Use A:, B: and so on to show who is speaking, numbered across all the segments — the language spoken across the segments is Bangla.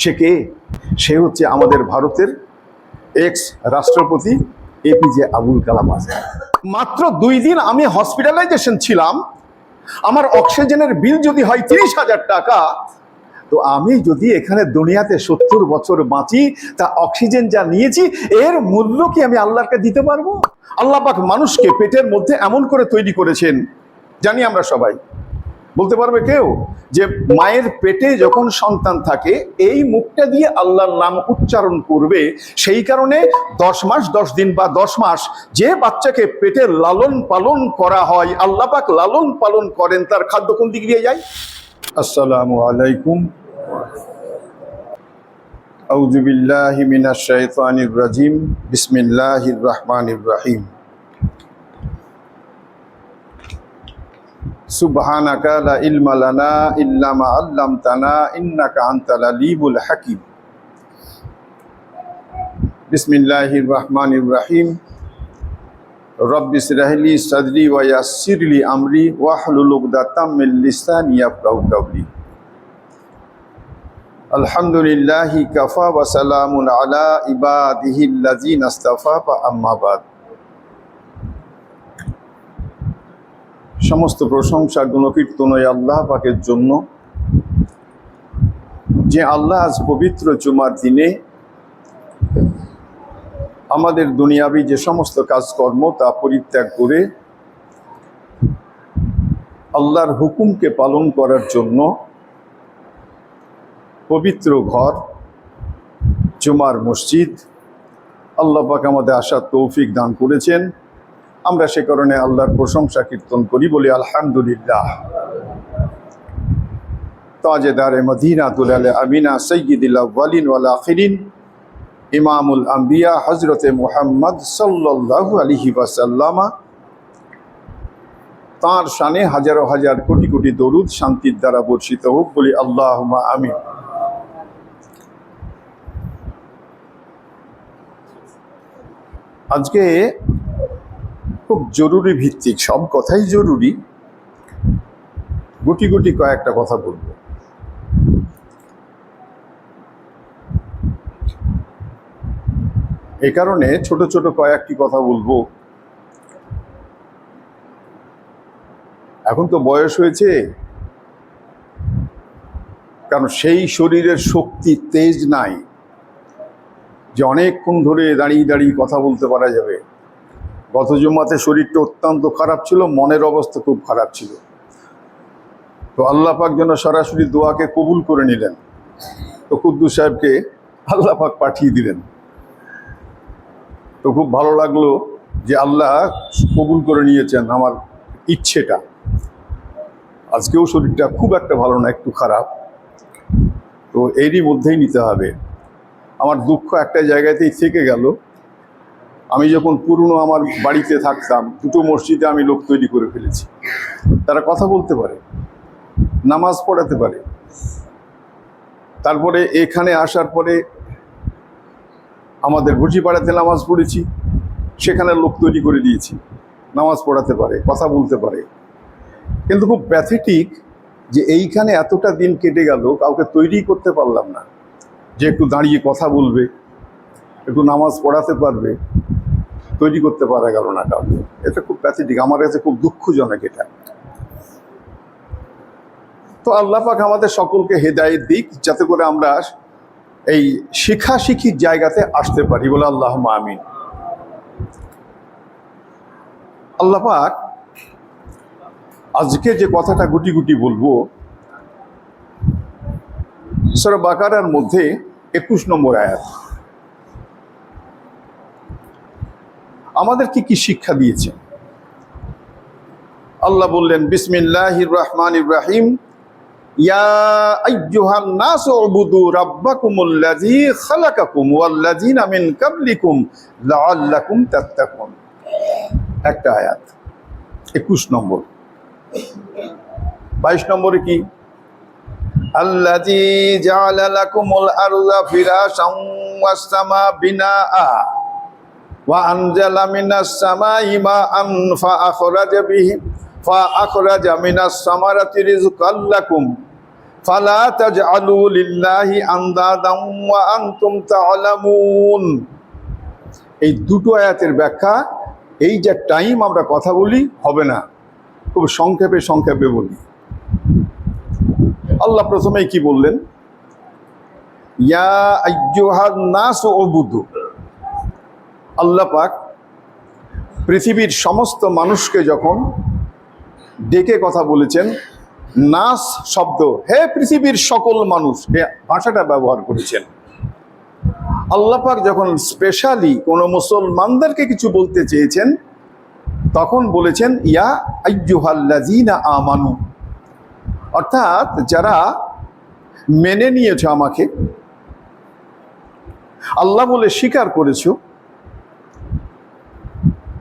A: সে কে? সে হচ্ছে আমাদের ভারতের এক্স রাষ্ট্রপতি এপিজে আবুল কালাম আজাদ। মাত্র 2 দিন আমি হসপিটালাইজেশন ছিলাম, আমার অক্সিজেনের বিল যদি হয় 30,000 টাকা, তো আমি যদি এখানে দুনিয়াতে 70 বছর বাঁচি, তা অক্সিজেন যা নিয়েছি এর মূল্য কি আমি আল্লাহকে দিতে পারবো? আল্লাহ পাক মানুষকে পেটের মধ্যে এমন করে তৈরি করেছেন, জানি আমরা সবাই। বলতে পারবে কেউ যে মায়ের পেটে যখন সন্তান থাকে এই মুখটা দিয়ে আল্লাহর নাম উচ্চারণ করবে? সেই কারণে 10 মাস 10 দিন বা 10 মাস যে বাচ্চাকে পেটে লালন পালন করা হয়, আল্লাহ পাক লালন পালন করেন, তার খাদ্য কোন দিক দিয়ে যায়? আসসালামু আলাইকুম। আউযু বিল্লাহি মিনাশ শাইতানির রাজিম। বিসমিল্লাহির রহমানির রহিম। সুবহানাকা লা ইলমা লানা ইল্লা মা আল্লামতানা ইন্নাকা আনতাল আলিমুল হাকিম। বিসমিল্লাহির রহমানির রহিম। রব্বি ইশরাহ লি সাদরি ওয়া ইয়াসসির লি আমরি ওয়াহলুল উকদাতাম মিন লিসানি ইয়াফকাহু কাওলি। আলহামদুলিল্লাহি কাফা ওয়া সালামুন আলা ইবাদিহিল্লাযিনা ইসতাফা ফা আম্মা বাদ। সমস্ত প্রশংসা গুণকীর্তন ওই আল্লাহ পাকের জন্য, যে আল্লাহ আজ পবিত্র জুমার দিনে আমাদের দুনিয়াবি যে সমস্ত কাজকর্ম তা পরিত্যাগ করে আল্লাহর হুকুমকে পালন করার জন্য পবিত্র ঘর জুমার মসজিদ আল্লাহ পাক আমাদের আসার তৌফিক দান করেছেন। আমরা সে কারণে আল্লাহর প্রশংসা কীর্তন করি, বলি আলহামদুলিল্লাহ। তাজেদারে মদিনাতুল আমিনা সৈয়দুল আউয়ালিন ওয়াল আখিরিন ইমামুল আম্বিয়া হযরতে মুহাম্মদ সাল্লাল্লাহু আলাইহি ওয়াসাল্লাম, তাঁর শানে হাজারো হাজার কোটি কোটি দরুদ শান্তির দ্বারা বর্ষিত হোক, বলি আল্লাহুম্মা আমিন। আজকে খুব জরুরি ভিত্তিক, সব কথাই জরুরি, গুটি গুটি কয়েকটা কথা বলবো। এই কারণে ছোট ছোট কয়েকটি কথা বলবো। এখন তো বয়স হয়েছে, কারণ সেই শরীরের শক্তি তেজ নাই যে অনেকক্ষণ ধরে দাঁড়িয়ে দাঁড়িয়ে কথা বলতে পারা যাবে। গত জুমাতে শরীরটা অত্যন্ত খারাপ ছিল, মনের অবস্থা খুব খারাপ ছিল, তো আল্লাহ পাক যেন সরাসরি দোয়াকে কবুল করে নিলেন, তো কুদ্দুস সাহেবকে আল্লাহ পাক পাঠিয়ে দিলেন। তো খুব ভালো লাগলো যে আল্লাহ কবুল করে নিয়েছেন আমার ইচ্ছেটা। আজকেও শরীরটা খুব একটা ভালো না, একটু খারাপ, তো এরই মধ্যেই নিতে হবে। আমার দুঃখ একটা জায়গাতেই থেকে গেল। আমি যখন পুরনো আমার বাড়িতে থাকতাম, 2টো মসজিদে আমি লোক তৈরি করে ফেলেছি। তারা কথা বলতে পারে, নামাজ পড়াতে পারে। তারপরে এখানে আসার পরে আমাদের ভুজিপাড়াতে নামাজ পড়েছি, সেখানে লোক তৈরি করে দিয়েছি, নামাজ পড়াতে পারে, কথা বলতে পারে। কিন্তু খুব প্যাথেটিক যে এইখানে এতটা দিন কেটে গেল, কাউকে তৈরি করতে পারলাম না যে একটু দাঁড়িয়ে কথা বলবে, একটু নামাজ পড়াতে পারবে, তৈরি করতে পারা গেল না কাউকে। এটা খুব প্যাথেটিক, আমার কাছে খুব দুঃখজনক এটা। তো আল্লাহ পাক আমাদের সকলকে হেদায়েত দিক, যাতে করে আমরা এই শিখাশিখির জায়গাতে আসতে পারি, বলে আল্লাহুম্মা আমিন। আল্লাহ পাক আজকে যে কথাটা গুটি গুটি বলবো, সূরা বাকারার মধ্যে 21 নম্বর আয়াত আমাদের কি শিক্ষা দিয়েছে। আল্লাহ বললেন, বিসমিল্লাহির রহমানির রহিম, ইয়া আইয়ুহান নাসু উবুদু রাব্বাকুমুল্লাযী খালাকাকুম ওয়াল্লাযীনা মিন ক্বাবলিকুম লাআল্লাকুম তাত্তাকুন। একটা আয়াত 21 নম্বর। 22 নম্বরে কি, আল্লাযী জাআলা লাকুমুল আরযা ফিরাশান ওয়াস সামা বিনাআ ওয়া আনজালা মিনাস সামাই মাআন ফাআখরাজা মিনাস সামারাতি রিজকাল লাকুম ফালা তাজআলু লিল্লাহি আনদাদাম ওয়া আনতুম তা'লামুন। এই দুটো আয়াতের ব্যাখ্যা, এই যে টাইম আমরা কথা বলি হবে না, খুব সংক্ষেপে সংক্ষেপে বলি। আল্লাহ প্রথমেই কি বললেন? ইয়া আইয়ুহান নাস উবুদু। আল্লাহ পাক পৃথিবীর সমস্ত মানুষকে যখন ডেকে কথা বলেছেন, নাস শব্দ, হে পৃথিবীর সকল মানুষ, এ ভাষাটা ব্যবহার করেছেন। আল্লাহ পাক যখন স্পেশালি কোনো মুসলমানদেরকে কিছু বলতে চেয়েছেন, তখন বলেছেন ইয়া আইয়ুহাল্লাযীনা আমানু, অর্থাৎ যারা মেনে নিয়েছ আমাকে, আল্লাহ বলে স্বীকার করেছ,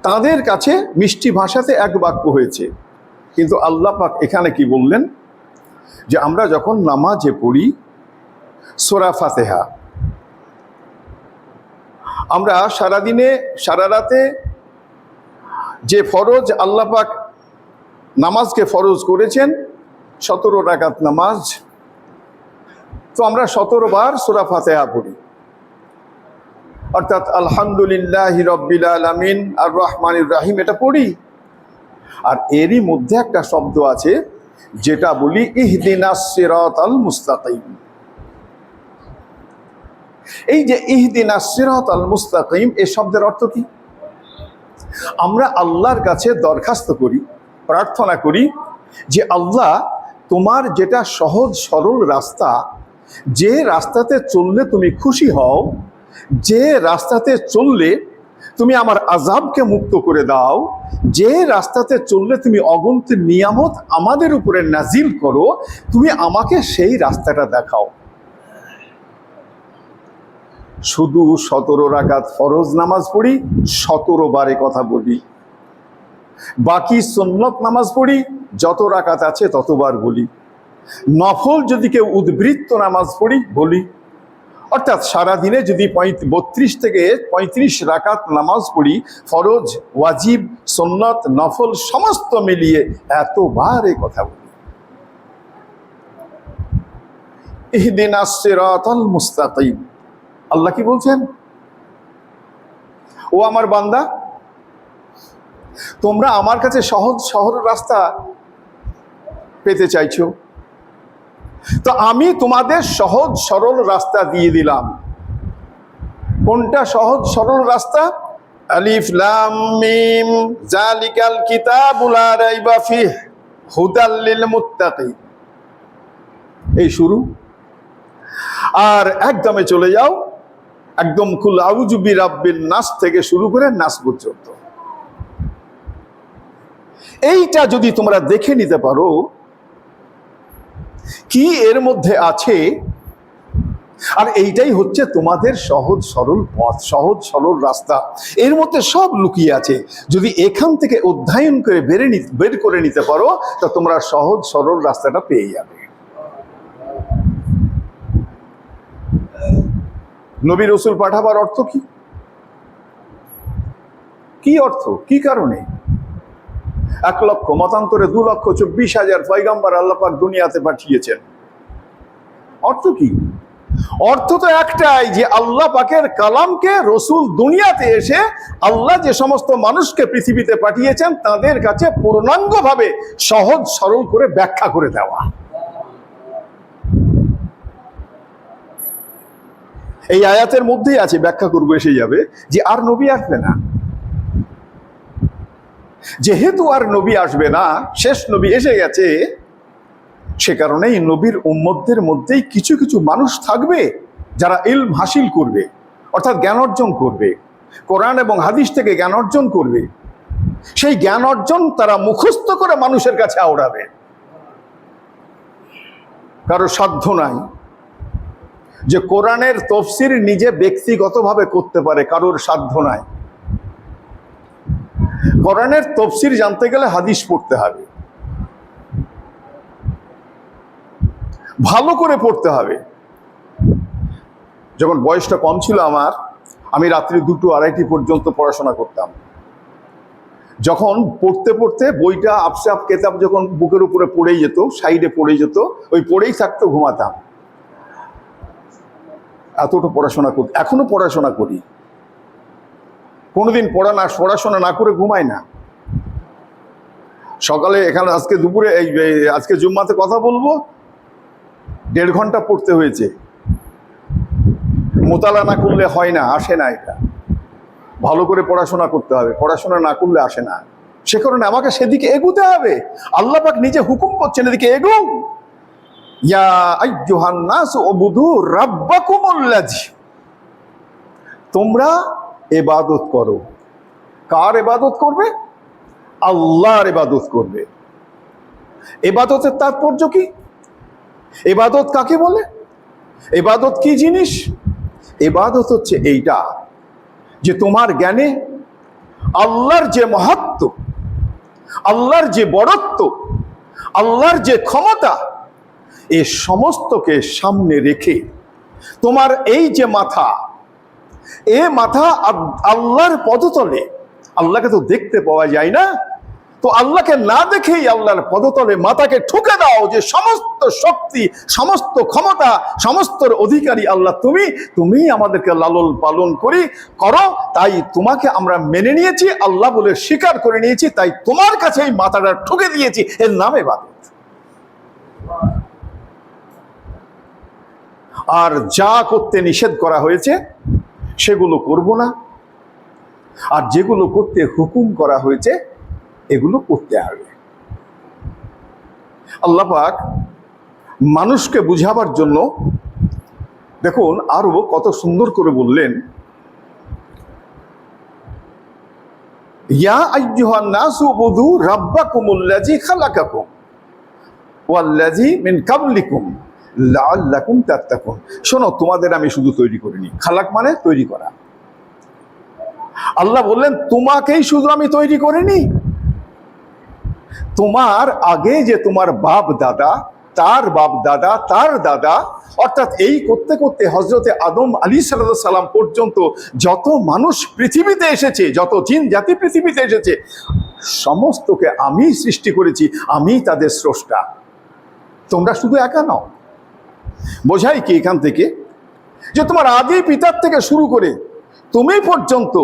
A: তাদের কাছে মিষ্টি ভাষাতে এক বাক্য হয়েছে। কিন্তু আল্লাহ পাক এখানে কি বললেন? যে আমরা যখন নামাজে পড়ি সূরা ফাতিহা, আমরা সারাদিনে সারা রাতে যে ফরজ আল্লাহ পাক নামাজকে ফরজ করেছেন 17 রাকাত নামাজ, তো আমরা 17 বার সূরা ফাতিহা পড়ি, অর্থাৎ আলহামদুলিল্লাহি রাব্বিল আলামিন আর রহমানির রহিম এটা পড়ি। আর এরই মধ্যে একটা শব্দ আছে যেটা বলি ইহদিনাস সিরাতাল মুস্তাকিম। এই যে ইহদিনাস সিরাতাল মুস্তাকিম, এই শব্দের অর্থ কি? আমরা আল্লাহর কাছে দরখাস্ত করি, প্রার্থনা করি যে আল্লাহ, তোমার যেটা সহজ সরল রাস্তা, যে রাস্তাতে চললে তুমি খুশি হও, যে রাস্তাতে চললে তুমি আমার আযাবকে মুক্ত করে দাও, যে রাস্তাতে চললে তুমি অগণিত নিয়ামত আমাদের উপরে নাজিল করো, তুমি আমাকে সেই রাস্তাটা দেখাও। শুধু 17 রাকাত ফরজ নামাজ পড়ি, 17 বারে কথা বলি। বাকি সুন্নত নামাজ পড়ি, যত রাকাত আছে ততবার বলি। নফল যদি কেউ উদ্বৃত্ত নামাজ পড়ি বলি। অর্থাৎ সারাদিনে যদি 32 থেকে 35 রাকাত নামাজ পড়ি, ফরজ, ওয়াজিব, সুন্নত, নফল সমস্ত মিলিয়ে এতবার এই কথা বলি। ইহদিনাস সিরাতাল মুস্তাকিম। আল্লাহ কি বলছেন? ও আমার বান্দা, তোমরা আমার কাছে সহজ সরল রাস্তা পেতে চাইছো, তো আমি তোমাদের সহজ সরল রাস্তা দিয়ে দিলাম। কোনটা সহজ সরল রাস্তা? আলিফ লাম মিম যালিকাল কিতাবু লা রাইবা ফিহি হুদাল লিল মুত্তাকিন, এই শুরু। আর একদমে চলে যাও, একদম কুল আউযু বিরাব্বিন নাস থেকে শুরু করে নাস পর্যন্ত। এইটা যদি তোমরা দেখে নিতে পারো কি এর মধ্যে আছে, আর এইটাই হচ্ছে তোমাদের সহজ সরল পথ, সহজ সরল রাস্তা, এর মধ্যে সব লুকিয়ে আছে। যদি এখান থেকে অধ্যয়ন করে বের করে নিতে পারো, তা তোমরা সহজ সরল রাস্তাটা পেয়ে যাবে। নবী রাসূল পাঠাবার অর্থ কি? কি অর্থ, কি কারণে? 1 লক্ষ, মতান্তরে 2,24,000 পয়গম্বর আল্লাহ পাক দুনিয়াতে পাঠিয়েছেন। অর্থ কি? অর্থ তো একটাই, যে আল্লাহ পাকের কালামকে রসুল দুনিয়াতে এসে আল্লাহ যে সমস্ত মানুষকে পৃথিবীতে পাঠিয়েছেন তাদের কাছে পূর্ণাঙ্গভাবে সহজ সরল করে ব্যাখ্যা করে দেওয়া। এই আয়াতের মধ্যেই আছে, ব্যাখ্যা করবো এসে যাবে, যে আর নবী আসবে না। যেহেতু আর নবী আসবে না, শেষ নবী এসে গেছে, সে কারণেই নবীর উম্মতদের মধ্যেই কিছু কিছু মানুষ থাকবে যারা ইলম হাসিল করবে, অর্থাৎ জ্ঞান অর্জন করবে, কোরআন এবং হাদিস থেকে জ্ঞান অর্জন করবে। সেই জ্ঞান অর্জন তারা মুখস্থ করে মানুষের কাছে আওড়াবে। কারো সাধ্য নাই যে কোরআনের তফসির নিজে ব্যক্তিগতভাবে করতে পারে, কারোর সাধ্য নাই। কোরআনের তফসির জানতে গেলে হাদিস পড়তে হবে, ভালো করে পড়তে হবে। যখন বয়সটা কম ছিল আমার, আমি রাত্রি 2টো 2:30 পর্যন্ত পড়াশোনা করতাম। যখন পড়তে পড়তে বইটা আপসাপ কেতাব যখন বুকের উপরে পড়েই যেত, সাইডে পড়ে যেত, ওই পড়েই থাকতো, ঘুমাতাম। এতটা পড়াশোনা করি, এখনো পড়াশোনা করি, কোনোদিন পড়াশোনা না করে ঘুমাই না। সকালে এখানে আজকে দুপুরে আজকে জুম্মাতে কথা বলবো, 1.5 ঘন্টা পড়তে হয়েছে। মোতালা না করলে হয় না, আসে না। এটা ভালো করে পড়াশোনা করতে হবে, পড়াশোনা না করলে আসে না। সে কারণে আমাকে সেদিকে এগুতে হবে। আল্লাহ পাক নিজে হুকুম করছেন, এদিকে এগো, ইয়া আইয়ুহান নাস উবুদু রাব্বাকুমুল্লাযী, তোমরা ইবাদত করো। কার ইবাদত করবে? আল্লাহর ইবাদত করবে। ইবাদতের তাৎপর্য কি? ইবাদত কাকে বলে? ইবাদত কি জিনিস? ইবাদত হচ্ছে এইটা যে তোমার জ্ঞানে আল্লাহর যে মহত্ব, আল্লাহর যে বড়ত্ব, আল্লাহর যে ক্ষমতা, এই সমস্তকে সামনে রেখে তোমার এই যে মাথা, এ মাথা আল্লাহর পদতলে, আল্লাহকে তো দেখতে পাওয়া যায় না, তো আল্লাহকে না দেখেই আল্লাহর পদতলে মাথাকে ঠুকে দাও যে সমস্ত শক্তি, সমস্ত ক্ষমতা, সমস্তর অধিকারী আল্লাহ তুমি, তুমি আমাদেরকে লালন পালন করো, তাই তোমাকে আমরা মেনে নিয়েছি, আল্লাহ বলে স্বীকার করে নিয়েছি, তাই তোমার কাছে এই মাথাটা ঠুকে দিয়েছি, এর নাম ইবাদত। আর যা করতে নিষেধ করা হয়েছে সেগুলো করব না, আর যেগুলো করতে হুকুম করা হয়েছে এগুলো করতে হবে। আল্লাহ পাক মানুষকে বুঝাবার জন্য দেখুন আরো কত সুন্দর করে বললেন, ইয়া আইয়ুহান নাসু উবুদু রাব্বাকুমুল্লাযী খালাকাকুম ওয়াল্লাযী মিন কাবলিকুম লাআল্লাকুম তাত্তাকুন। শোনো, তোমাদের আমি শুধু তৈরি করিনি, খালাক মানে তৈরি করা। আল্লাহ বললেন তোমাকেই শুধু আমি তৈরি করিনি, তোমার আগে যে তোমার বাপ দাদা, তার বাপ দাদা, তার দাদা, অর্থাৎ এই করতে করতে হযরতে আদম আলাইহিস সালাম পর্যন্ত যত মানুষ পৃথিবীতে এসেছে, যত জিন জাতি পৃথিবীতে এসেছে, সমস্তকে আমি সৃষ্টি করেছি, আমি তাদের স্রষ্টা। তোমরা শুধু একা নও। বোঝাই কি এখান থেকে যে তোমার আদি পিতার থেকে শুরু করে তুমি পর্যন্ত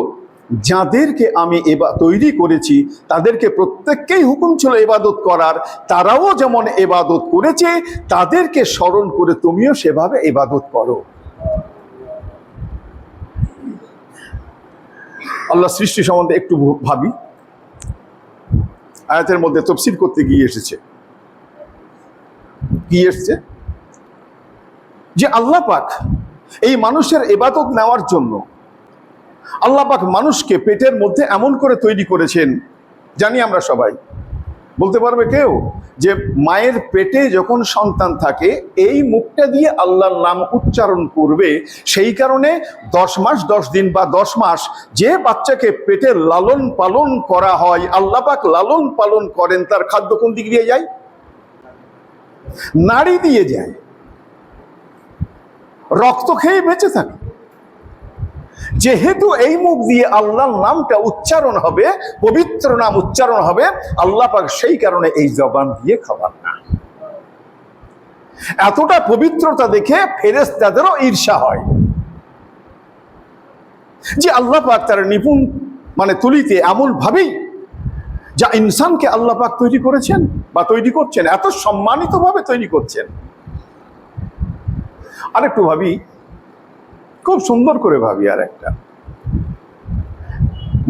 A: যাদেরকে আমি তৈরি করেছি তাদেরকে প্রত্যেককেই হুকুম ছিল ইবাদত করার, তারাও যেমন ইবাদত করেছে, তাদেরকে স্মরণ করে তুমিও সেভাবে ইবাদত করো। আল্লাহ সৃষ্টি সম্বন্ধে একটু ভাবি। আয়াতের মধ্যে তাফসীর করতে গিয়ে এসেছে, কি এসছে? যে আল্লাহ পাক এই মানুষের ইবাদত নেওয়ার জন্য আল্লাহ পাক মানুষকে পেটের মধ্যে এমন করে তৈরি করেছেন, জানি আমরা সবাই। বলতে পারবে কেউ যে মায়ের পেটে যখন সন্তান থাকে এই মুখটা দিয়ে আল্লাহর নাম উচ্চারণ করবে, সেই কারণে 10 মাস 10 দিন বা 10 মাস যে বাচ্চাকে পেটে লালন পালন করা হয়, আল্লাহ পাক লালন পালন করেন, তার খাদ্য কোন দিক দিয়ে যায়? নাড়ি দিয়ে যায়। রক্ত খেয়ে বেঁচে থাকে। যেহেতু এই মুখ দিয়ে আল্লাহর নামটা উচ্চারণ হবে, পবিত্র নাম উচ্চারণ হবে, আল্লাহ পাক সেই কারণে এই জবান দিয়ে খাবার না। এতটা পবিত্রতা দেখে ফেরেশতাদেরও ঈর্ষা হয় যে আল্লাহ পাক তার নিপুণ মানে তুলিতে এমন ভাবেই যা ইনসানকে আল্লাহ পাক তৈরি করেছেন বা তৈরি করছেন, এত সম্মানিত ভাবে তৈরি করছেন। আরেকটু ভাবি, খুব সুন্দর করে ভাবি। আর একটা,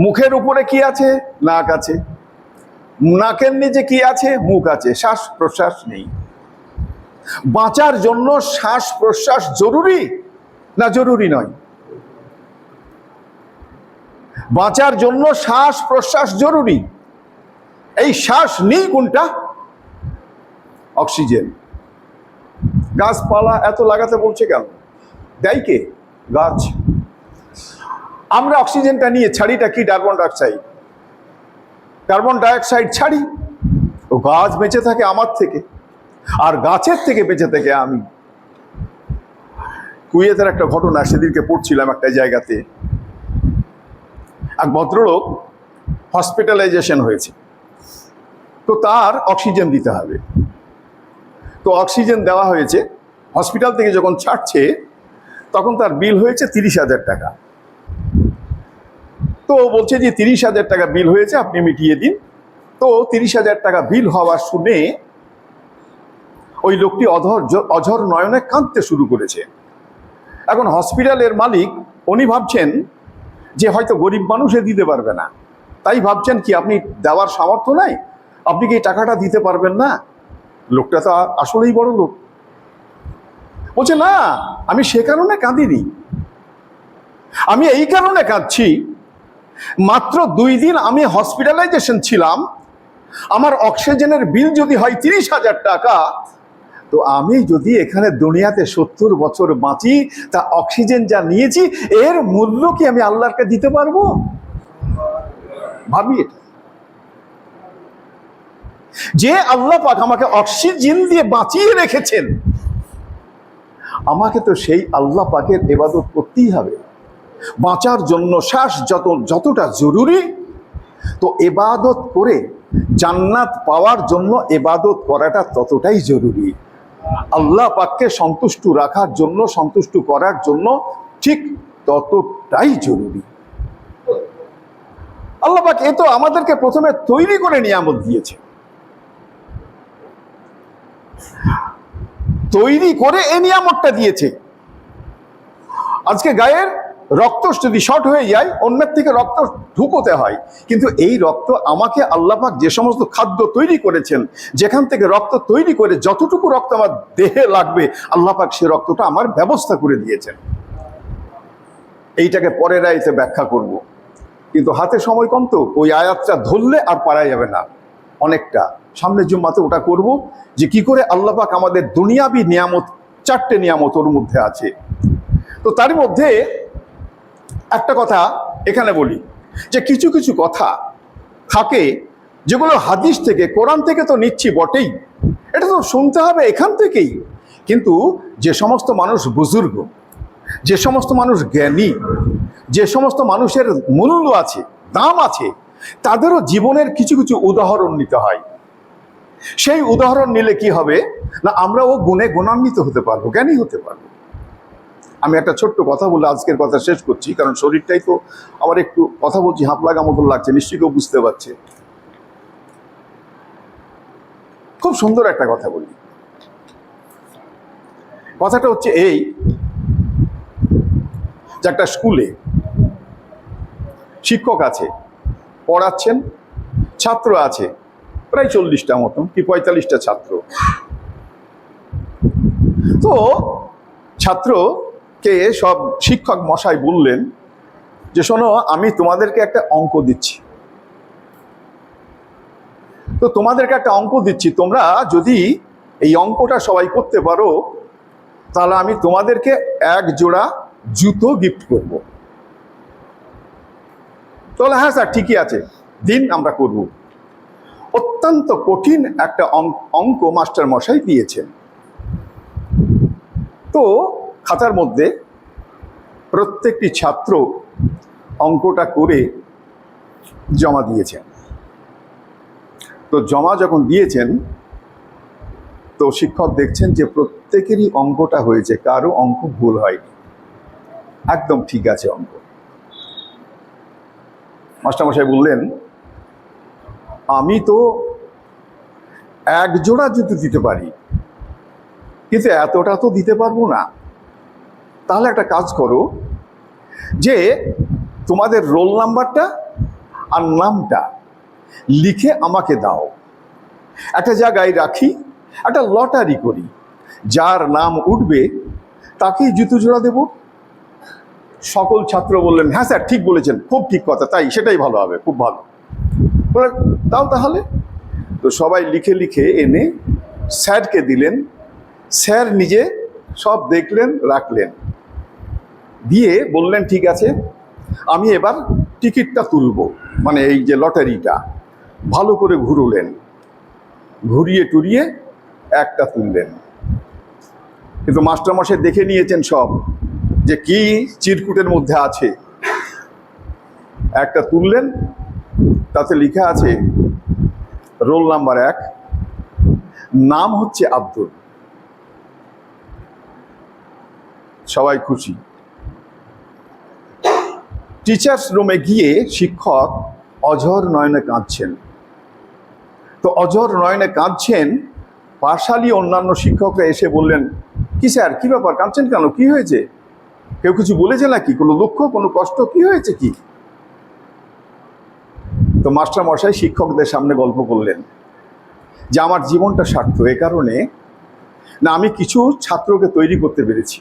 A: মুখের উপরে কি আছে? নাক আছে। নাকের নিচে কি আছে? মুখ আছে। শ্বাস প্রশ্বাস নেই। বাঁচার জন্য শ্বাস প্রশ্বাস জরুরি না জরুরি নয়? বাঁচার জন্য শ্বাস প্রশ্বাস জরুরি। এই শ্বাস নেই কোনটা? অক্সিজেন। গাছপালা এত লাগাতে বলছে কেন? দেয় কে? গাছ। আমরা অক্সিজেনটা নিয়ে ছাড়িটা কি? Carbon dioxide. কার্বন ডাইঅক্সাইড ছাড়ি, ও গাছ বেঁচে থাকে আমার থেকে, আর গাছের থেকে বেঁচে থাকে আমি। কুয়েতের একটা ঘটনা, সেদিনকে পড়ছিলাম একটা জায়গাতে। এক ভদ্রলোক হসপিটালাইজেশন হয়েছে, তো তার অক্সিজেন দিতে হবে। তো অক্সিজেন দেওয়া হয়েছে, হসপিটাল থেকে যখন ছাড়ছে তখন তার বিল হয়েছে 30,000 টাকা। তো বলছে যে 30,000 টাকা বিল হয়েছে, আপনি মিটিয়ে দিন। তো 30,000 টাকা বিল হওয়া শুনে ওই লোকটি অঝর নয়নে কাঁদতে শুরু করেছে। এখন হসপিটালের মালিক উনি ভাবছেন যে হয়তো গরিব মানুষে দিতে পারবে না, তাই ভাবছেন কি আপনি দেওয়ার সামর্থ্য নাই, আপনি কি এই টাকাটা দিতে পারবেন না? লোকটা তো আসলেই বড় লোক। বলছে না, আমি সে কারণে কাঁদিনি, আমি এই কারণে কাঁদছি, মাত্র 2 দিন আমি হসপিটালাইজেশন ছিলাম, আমার অক্সিজেনের বিল যদি হয় 30,000 টাকা, তো আমি যদি এখানে দুনিয়াতে 70 বছর বাঁচি, তা অক্সিজেন যা নিয়েছি এর মূল্য কি আমি আল্লাহকে দিতে পারবো? ভাবি এটা, যে আল্লাহ পাক আমাকে অক্সিজেন দিয়ে বাঁচিয়ে রেখেছেন, আমাকে তো সেই আল্লাহ পাকের ইবাদত করতেই হবে। বাঁচার জন্য শ্বাস যতটা জরুরি, তো ইবাদত করে জান্নাত পাওয়ার জন্য ইবাদত করাটা ততটাই জরুরি। আল্লাহ পাককে সন্তুষ্ট রাখার জন্য, সন্তুষ্ট করার জন্য ঠিক ততটাই জরুরি। আল্লাহ পাক এ তো আমাদেরকে প্রথমে তৈরি করে নিয়ামত দিয়েছে, তৈরি করে এই নিয়ামতটা দিয়েছে। আজকে গায়ের রক্ত যদি শর্ট হয়ে যায়, অন্যের থেকে রক্ত ঢুকোতে হয়, কিন্তু এই রক্ত আমাকে আল্লাহ পাক যে সমস্ত খাদ্য তৈরি করেছেন, যেখান থেকে রক্ত তৈরি করে যতটুকু রক্ত আমার দেহে লাগবে, আল্লাহ পাক সে রক্তটা আমার ব্যবস্থা করে দিয়েছেন। এইটাকে পরের আয়াতে ব্যাখ্যা করব, কিন্তু হাতে সময় কম, তো ওই আয়াতটা ধরলে আর পারা যাবে না অনেকটা। সামনের জুম্মাতে ওটা করব, যে কি করে আল্লাহ পাক আমাদের দুনিয়াবি নিয়ামত, 4টে নিয়ামত ওর মধ্যে আছে। তো তার মধ্যে একটা কথা এখানে বলি, যে কিছু কিছু কথা থাকে যেগুলো হাদিস থেকে, কোরআন থেকে তো নিচ্ছি বটেই, এটা তো শুনতে হবে এখান থেকেই, কিন্তু যে সমস্ত মানুষ বুজুর্গ, যে সমস্ত মানুষ জ্ঞানী, যে সমস্ত মানুষের মূল্য আছে, দাম আছে, তাদেরও জীবনের কিছু কিছু উদাহরণ নিতে হয়। সেই উদাহরণ নিলে কি হবে না, আমরাও গুণে গুণান্বিত হতে পারবো, জ্ঞানী হতে পারবো। আমি একটা ছোট্ট কথা বলে আজকের কথা শেষ করছি, কারণ শরীরটাই তো আমার একটু, কথা বলছি হাঁপ লাগা মতন লাগছে, নিশ্চয়ই কেউ বুঝতে পারছে। খুব সুন্দর একটা কথা বলি। কথাটা হচ্ছে এই, যে একটা স্কুলে শিক্ষক আছে, পড়াচ্ছেন, ছাত্র আছে প্রায় 40টা মতন কি 45টা ছাত্র। তো ছাত্রকে সব শিক্ষক মশাই বললেন যে শোনো, আমি তোমাদেরকে একটা অঙ্ক দিচ্ছি, তো তোমাদেরকে একটা অঙ্ক দিচ্ছি, তোমরা যদি এই অঙ্কটা সবাই করতে পারো, তাহলে আমি তোমাদেরকে 1 জোড়া জুতো গিফট করব। তাহলে হ্যাঁ স্যার ঠিকই আছে, দিন, আমরা করব। অত্যন্ত কঠিন একটা অঙ্ক মাস্টার মশাই দিয়েছেন। তো খাতার মধ্যে প্রত্যেকটি ছাত্র অঙ্কটা করে জমা দিয়েছেন। তো জমা যখন দিয়েছেন, তো শিক্ষক দেখছেন যে প্রত্যেকেরই অঙ্কটা হয়েছে, কারো অঙ্ক ভুল হয়নি, একদম ঠিক আছে অঙ্ক। মাস্টারমশাই বললেন, আমি তো 1 জোড়া জুতো দিতে পারি, কিন্তু এতটা তো দিতে পারবো না। তাহলে একটা কাজ করো, যে তোমাদের রোল নাম্বারটা আর নামটা লিখে আমাকে দাও, একটা জায়গায় রাখি, একটা লটারি করি, যার নাম উঠবে তাকেই জুতো জোড়া দেব। সকল ছাত্র বললেন, হ্যাঁ স্যার ঠিক বলেছেন, খুব ঠিক কথা, তাই সেটাই ভালো হবে, খুব ভালো। বলে দাও তাহলে। তো সবাই লিখে লিখে এনে স্যারকে দিলেন, স্যার নিজে সব দেখলেন, রাখলেন, দিয়ে বললেন ঠিক আছে, আমি এবার টিকিটটা তুলব, মানে এই যে লটারিটা। ভালো করে ঘুরলেন, ঘুরিয়ে টুরিয়ে একটা তুললেন, কিন্তু মাস্টারমশাই দেখে নিয়েছেন সব, যে কি চিরকুটের মধ্যে আছে। একটা তুললেন, তাতে লেখা আছে রোল নাম্বার 1, নাম হচ্ছে আব্দুল। সবাই খুশি। টিচার্স রুমে গিয়ে শিক্ষক অঝর নয়নে কাঁদছেন। তো অঝর নয়নে কাঁদছেন, পাশালি অন্যান্য শিক্ষকরা এসে বললেন, কি স্যার, কি ব্যাপার, কাঁদছেন কেন, কি হয়েছে? কেউ কিছু বলেছে নাকি, কোনো দুঃখ, কোনো কষ্ট, কি হয়েছে কি? তো মাস্টার মশাই শিক্ষকদের সামনে গল্প করলেন যে আমার জীবনটা স্বার্থ এ কারণে না, আমি কিছু ছাত্রকে তৈরি করতে পেরেছি।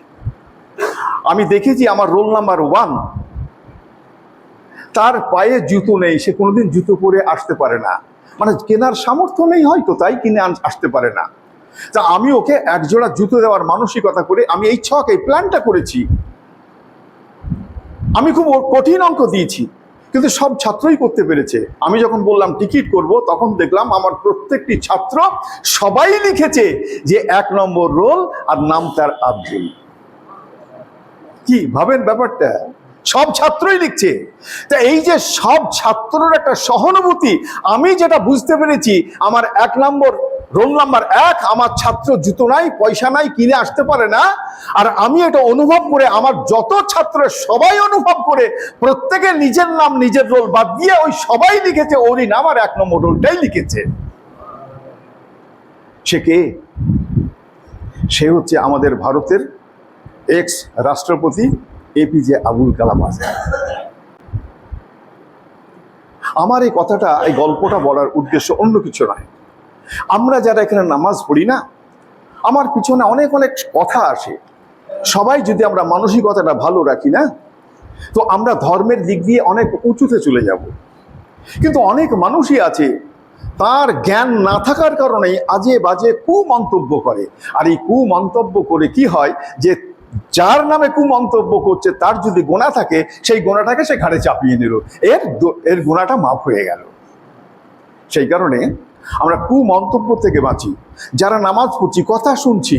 A: আমি দেখেছি আমার রোল নাম্বার 1, তার পায়ে জুতো নেই, সে কোনোদিন জুতো পরে আসতে পারে না, মানে কেনার সামর্থ্য নেই হয়তো, তাই কিনে আসতে পারে না। তা আমি ওকে এক জোড়া জুতো দেওয়ার মানসিকতা করে আমি এই প্ল্যানটা করেছি। আমি খুব কঠিন অঙ্ক দিয়েছি, কিন্তু সব ছাত্রই করতে পেরেছে। আমি যখন বললাম টিকিট করব, তখন দেখলাম আমার প্রত্যেকটি ছাত্র সবাই লিখেছে যে 1 নম্বর রোল আর নাম তার আব্দুল। কি ভাবেন ব্যাপারটা, সব ছাত্রই লিখছে। তা এই যে সব ছাত্রের একটা সহানুভূতি, আমি যেটা বুঝতে পেরেছি, আমার 1 নম্বর রোল নাম্বার 1, আমার ছাত্র জুতো নাই, পয়সা নাই, কিনে আসতে পারে না, আর আমি এটা অনুভব করে, আমার যত ছাত্র সবাই অনুভব করে, প্রত্যেকে নিজের নাম নিজের রোল বাদ দিয়ে ওই সবাই লিখেছে ওরই নাম আর 1 নম্বর রোলটাই লিখেছে। সে কে? সে হচ্ছে আমাদের ভারতের এক্স রাষ্ট্রপতি এপিজে আবুল কালাম আজাদ। আমার এই কথাটা, এই গল্পটা বলার উদ্দেশ্য অন্য কিছু নয়। আমরা যারা এখানে নামাজ পড়ি না, আমার পিছনে অনেক অনেক কথা আসে। সবাই যদি আমরা মানসিকতাটা ভালো রাখি না, তো আমরা ধর্মের দিক দিয়ে অনেক উঁচুতে চলে যাব। কিন্তু অনেক মানুষই আছে, তার জ্ঞান না থাকার কারণে আজে বাজে কুমন্তব্য করে। আর এই কুমন্তব্য করে কি হয়, যে যার নামে কুমন্তব্য করছে তার যদি গোনা থাকে, সেই গোনাটাকে সে ঘাড়ে চাপিয়ে নিল, এর গোনাটা মাফ হয়ে গেল। সেই কারণে আমরা কুমন্তব্য থেকে বাঁচি। যারা নামাজ পড়ছি, কথা শুনছি,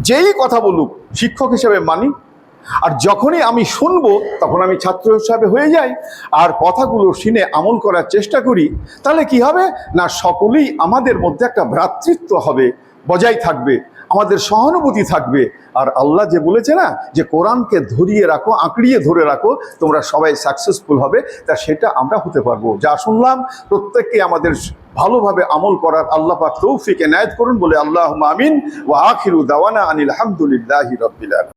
A: যেই কথা বলুক শিক্ষক হিসেবে মানি, আর যখনই আমি শুনবো তখন আমি ছাত্র হিসাবে হয়ে যাই, আর কথাগুলো শুনে আমল করার চেষ্টা করি। তাহলে কি হবে না, সকলেই আমাদের মধ্যে একটা ভ্রাতৃত্ব হবে, বজায় থাকবে, আমাদের সহানুভূতি থাকবে। আর আল্লাহ যে বলেছে না, যে কোরআনকে ধরিয়ে রাখো, আঁকড়িয়ে ধরে রাখো, তোমরা সবাই সাকসেসফুল হবে, তা সেটা আমরা হতে পারবো। যা শুনলাম প্রত্যেককে আমাদের ভালোভাবে আমল করার আল্লাহ পাক তৌফিক এনায়েত করুন বলে আল্লাহুম্মা আমিন। ওয়া আখিরু দাওয়ানা আনিল হামদুলিল্লাহি রাব্বিল আলামিন।